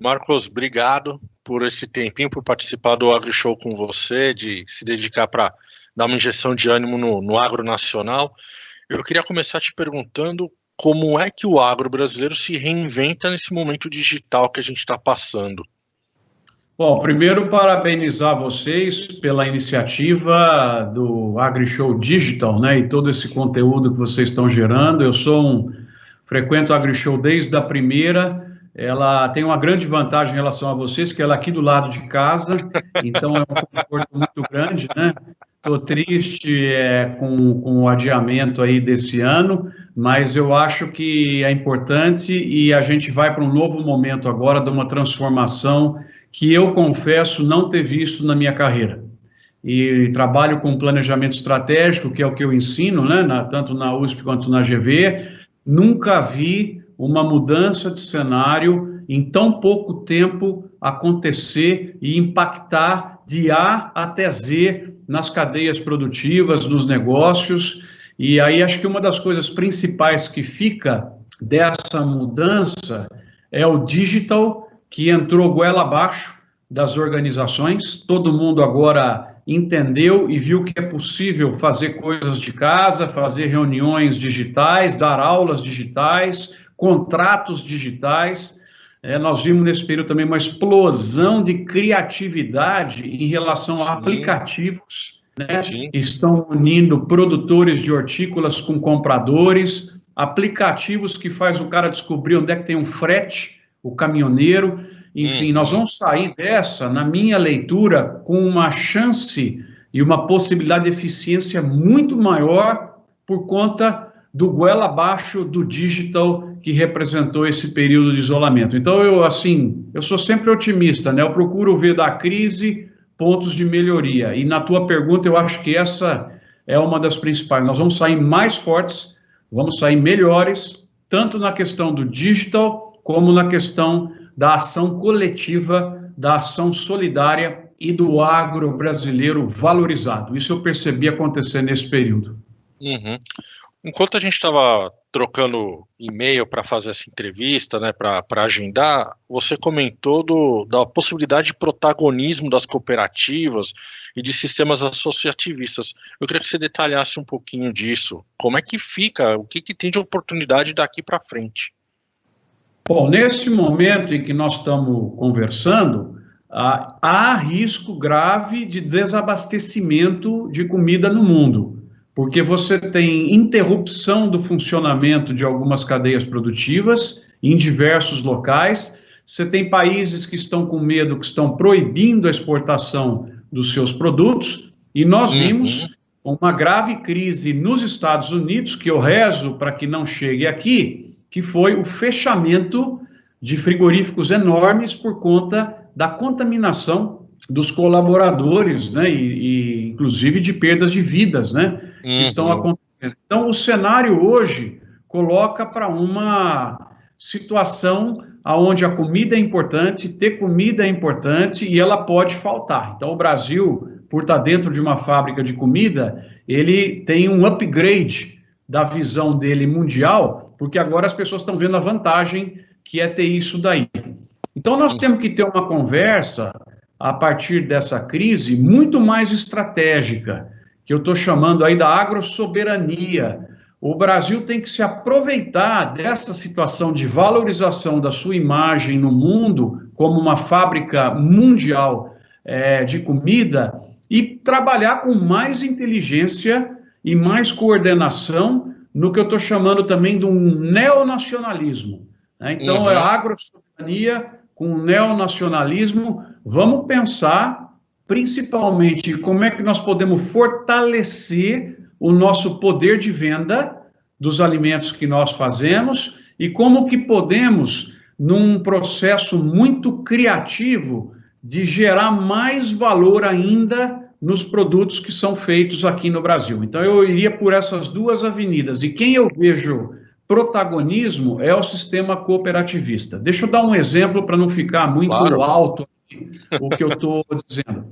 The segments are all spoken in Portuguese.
Marcos, obrigado por esse tempinho, por participar do AgriShow com você, de se dedicar para dar uma injeção de ânimo no agro nacional. Eu queria começar te perguntando como é que o agro brasileiro se reinventa nesse momento digital que a gente está passando. Bom, primeiro parabenizar vocês pela iniciativa do AgriShow Digital, né, e todo esse conteúdo que vocês estão gerando. Eu frequento o AgriShow desde a primeira. Ela tem uma grande vantagem em relação a vocês, que ela é aqui do lado de casa, então é um conforto muito grande, né? Estou triste com o adiamento aí desse ano, mas eu acho que é importante e a gente vai para um novo momento agora de uma transformação que eu confesso não ter visto na minha carreira. E trabalho com planejamento estratégico, que é o que eu ensino, né, tanto na USP quanto na GV. Nunca vi uma mudança de cenário em tão pouco tempo acontecer e impactar de A até Z nas cadeias produtivas, nos negócios. E aí acho que uma das coisas principais que fica dessa mudança é o digital, que entrou goela abaixo das organizações. Todo mundo agora entendeu e viu que é possível fazer coisas de casa, fazer reuniões digitais, dar aulas digitais, contratos digitais. Nós vimos nesse período também uma explosão de criatividade em relação a aplicativos, né, que estão unindo produtores de hortícolas com compradores, aplicativos que faz o cara descobrir onde é que tem um frete, o caminhoneiro. Enfim, nós vamos sair dessa, na minha leitura, com uma chance e uma possibilidade de eficiência muito maior por conta do goela abaixo do digital que representou esse período de isolamento. Então, eu sou sempre otimista, né? Eu procuro ver da crise pontos de melhoria. E na tua pergunta, eu acho que essa é uma das principais. Nós vamos sair mais fortes, vamos sair melhores, tanto na questão do digital, como na questão da ação coletiva, da ação solidária e do agro brasileiro valorizado. Isso eu percebi acontecer nesse período. Enquanto a gente estava trocando e-mail para fazer essa entrevista, né, para agendar, você comentou da possibilidade de protagonismo das cooperativas e de sistemas associativistas. Eu queria que você detalhasse um pouquinho disso. Como é que fica? O que tem de oportunidade daqui para frente? Bom, nesse momento em que nós estamos conversando, há risco grave de desabastecimento de comida no mundo, porque você tem interrupção do funcionamento de algumas cadeias produtivas em diversos locais, você tem países que estão com medo, que estão proibindo a exportação dos seus produtos, e nós vimos uma grave crise nos Estados Unidos, que eu rezo para que não chegue aqui, que foi o fechamento de frigoríficos enormes por conta da contaminação dos colaboradores, né, e inclusive de perdas de vidas, né, que estão acontecendo. Então, o cenário hoje coloca para uma situação onde a comida é importante, ter comida é importante e ela pode faltar. Então, o Brasil, por estar dentro de uma fábrica de comida, ele tem um upgrade da visão dele mundial, porque agora as pessoas estão vendo a vantagem que é ter isso daí. Então, nós temos que ter uma conversa, a partir dessa crise, muito mais estratégica, que eu estou chamando aí da agrossoberania. O Brasil tem que se aproveitar dessa situação de valorização da sua imagem no mundo, como uma fábrica mundial de comida, e trabalhar com mais inteligência e mais coordenação no que eu estou chamando também de um neonacionalismo. Né? Então, é a agrossoberania com o neonacionalismo. Vamos pensar, principalmente, como é que nós podemos fortalecer o nosso poder de venda dos alimentos que nós fazemos e como que podemos, num processo muito criativo, de gerar mais valor ainda nos produtos que são feitos aqui no Brasil. Então, eu iria por essas duas avenidas. E quem eu vejo protagonismo é o sistema cooperativista. Deixa eu dar um exemplo para não ficar muito alto o que eu estou dizendo.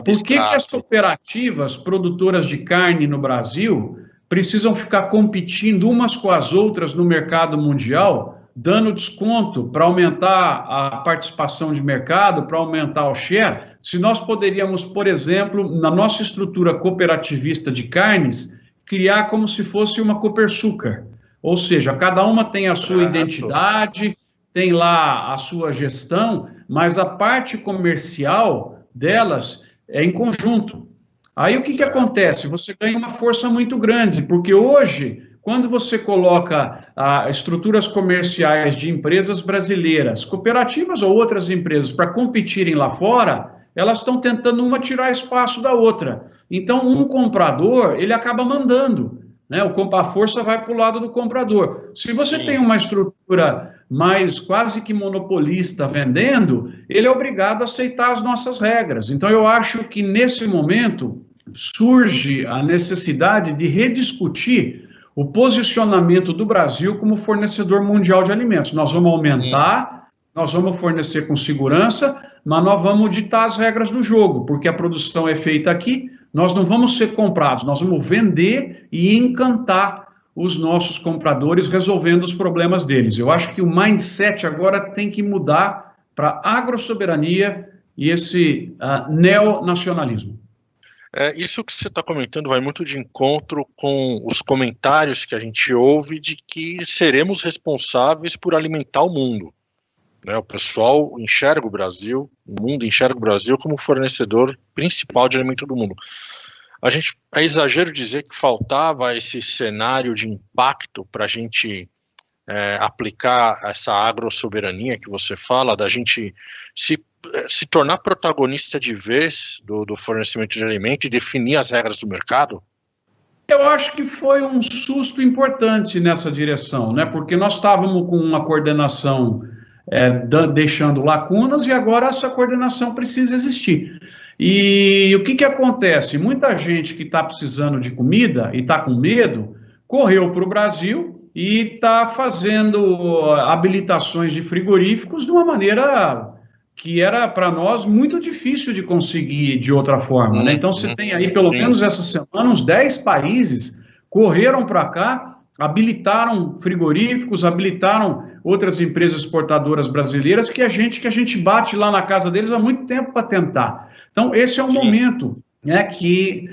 Por que as cooperativas produtoras de carne no Brasil precisam ficar competindo umas com as outras no mercado mundial dando desconto para aumentar a participação de mercado, para aumentar o share, se nós poderíamos, por exemplo, na nossa estrutura cooperativista de carnes, criar como se fosse uma Copersucar. Ou seja, cada uma tem a sua identidade, tem lá a sua gestão, mas a parte comercial delas é em conjunto. Aí o que acontece? Você ganha uma força muito grande, porque hoje, quando você coloca estruturas comerciais de empresas brasileiras, cooperativas ou outras empresas, para competirem lá fora, elas estão tentando uma tirar espaço da outra. Então, um comprador, ele acaba mandando, né? A força vai para o lado do comprador. Se você tem uma estrutura mais quase que monopolista vendendo, ele é obrigado a aceitar as nossas regras. Então, eu acho que nesse momento surge a necessidade de rediscutir o posicionamento do Brasil como fornecedor mundial de alimentos. Nós vamos aumentar, nós vamos fornecer com segurança, mas nós vamos ditar as regras do jogo, porque a produção é feita aqui, nós não vamos ser comprados, nós vamos vender e encantar os nossos compradores resolvendo os problemas deles. Eu acho que o mindset agora tem que mudar para agrossoberania e esse neonacionalismo. Isso que você está comentando vai muito de encontro com os comentários que a gente ouve de que seremos responsáveis por alimentar o mundo. O pessoal enxerga o Brasil, o mundo enxerga o Brasil como fornecedor principal de alimento do mundo. É exagero dizer que faltava esse cenário de impacto para a gente aplicar essa agrossoberania que você fala, da gente se tornar protagonista de vez do fornecimento de alimento e definir as regras do mercado? Eu acho que foi um susto importante nessa direção, né? Porque nós estávamos com uma coordenação deixando lacunas e agora essa coordenação precisa existir. E o que acontece? Muita gente que está precisando de comida e está com medo, correu para o Brasil e está fazendo habilitações de frigoríficos de uma maneira que era para nós muito difícil de conseguir de outra forma, né? Então você tem aí pelo menos essa semana uns 10 países correram para cá, habilitaram frigoríficos, habilitaram outras empresas exportadoras brasileiras que a gente bate lá na casa deles há muito tempo para tentar. Então esse é um momento, né, que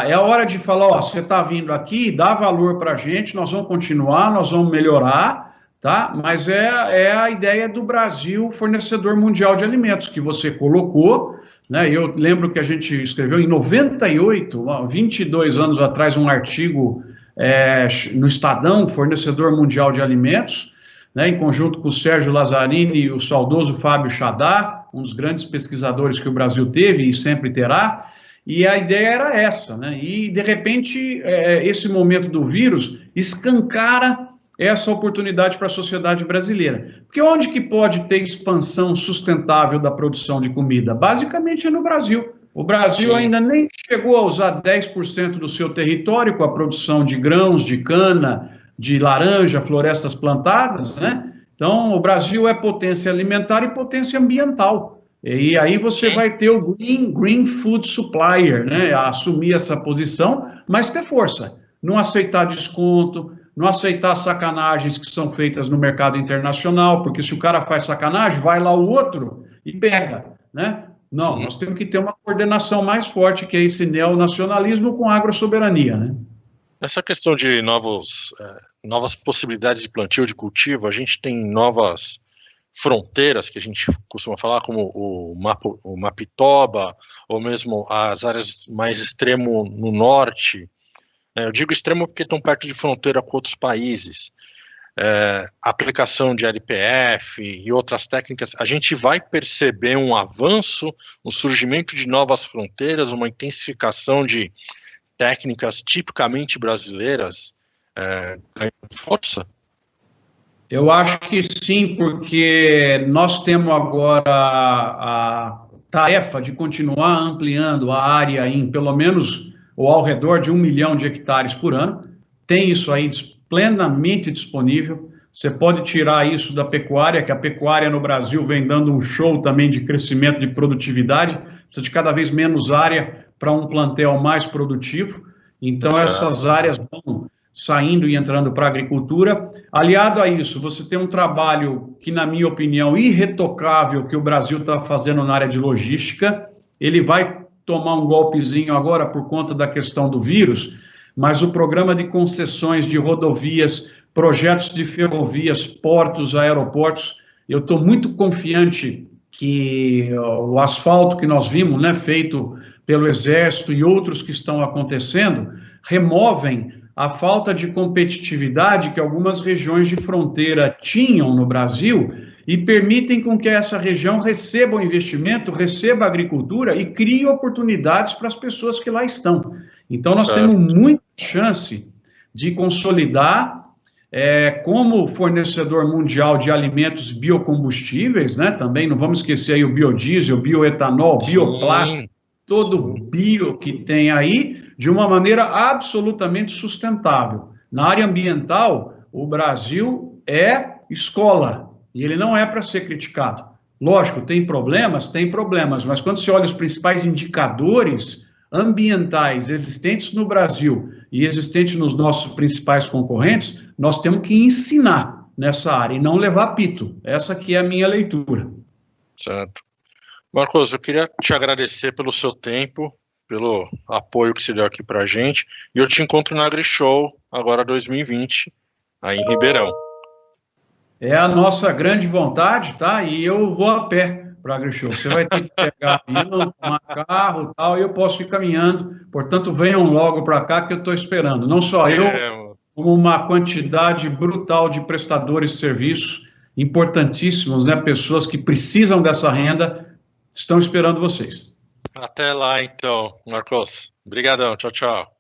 é a hora de falar, ó, você está vindo aqui, dá valor para a gente, nós vamos continuar, nós vamos melhorar, tá? Mas é a ideia do Brasil fornecedor mundial de alimentos, que você colocou, né? Eu lembro que a gente escreveu em 98, 22 anos atrás, um artigo no Estadão, fornecedor mundial de alimentos, né, em conjunto com o Sérgio Lazzarini e o saudoso Fábio Chadá, um dos grandes pesquisadores que o Brasil teve e sempre terá, e a ideia era essa, né? E, de repente, esse momento do vírus escancara essa oportunidade para a sociedade brasileira. Porque onde que pode ter expansão sustentável da produção de comida? Basicamente é no Brasil. O Brasil ainda nem chegou a usar 10% do seu território com a produção de grãos, de cana, de laranja, florestas plantadas, né? Então, o Brasil é potência alimentar e potência ambiental. E aí você vai ter o Green Food Supplier, né? A assumir essa posição, mas ter força. Não aceitar desconto, não aceitar sacanagens que são feitas no mercado internacional, porque se o cara faz sacanagem, vai lá o outro e pega, né? Não, nós temos que ter uma coordenação mais forte, que é esse neonacionalismo com agrossoberania, né? Essa questão de novas possibilidades de plantio, de cultivo, a gente tem novas fronteiras, que a gente costuma falar, como o Mapitoba, ou mesmo as áreas mais extremo no norte. Eu digo extremo porque estão perto de fronteira com outros países. Aplicação de LPF e outras técnicas, a gente vai perceber um avanço, um surgimento de novas fronteiras, uma intensificação de técnicas tipicamente brasileiras ganhando força? Eu acho que sim, porque nós temos agora a tarefa de continuar ampliando a área em pelo menos ou ao redor de 1 milhão de hectares por ano. Tem isso aí plenamente disponível. Você pode tirar isso da pecuária, que a pecuária no Brasil vem dando um show também de crescimento de produtividade, precisa de cada vez menos área para um plantel mais produtivo. Então, essas áreas vão saindo e entrando para a agricultura. Aliado a isso, você tem um trabalho que, na minha opinião, irretocável que o Brasil está fazendo na área de logística. Ele vai tomar um golpezinho agora por conta da questão do vírus, mas o programa de concessões de rodovias, projetos de ferrovias, portos, aeroportos, eu estou muito confiante que o asfalto que nós vimos, né, feito pelo Exército e outros que estão acontecendo, removem a falta de competitividade que algumas regiões de fronteira tinham no Brasil e permitem com que essa região receba o investimento, receba a agricultura e crie oportunidades para as pessoas que lá estão. Então, nós temos muita chance de consolidar como fornecedor mundial de alimentos biocombustíveis, né? Também não vamos esquecer aí o biodiesel, bioetanol, bioplástico, todo o bio que tem aí, de uma maneira absolutamente sustentável. Na área ambiental, o Brasil é escola, e ele não é para ser criticado. Lógico, tem problemas, mas quando se olha os principais indicadores ambientais existentes no Brasil e existentes nos nossos principais concorrentes, nós temos que ensinar nessa área e não levar pito. Essa aqui é a minha leitura. Certo. Marcos, eu queria te agradecer pelo seu tempo, pelo apoio que você deu aqui para a gente, e eu te encontro na AgriShow, agora 2020, aí em Ribeirão. É a nossa grande vontade, tá? E eu vou a pé para a AgriShow. Você vai ter que pegar avião, tomar carro e tal, e eu posso ir caminhando. Portanto, venham logo para cá que eu estou esperando. Não só eu, como uma quantidade brutal de prestadores de serviços importantíssimos, né? Pessoas que precisam dessa renda, estão esperando vocês. Até lá, então, Marcos. Obrigadão. Tchau, tchau.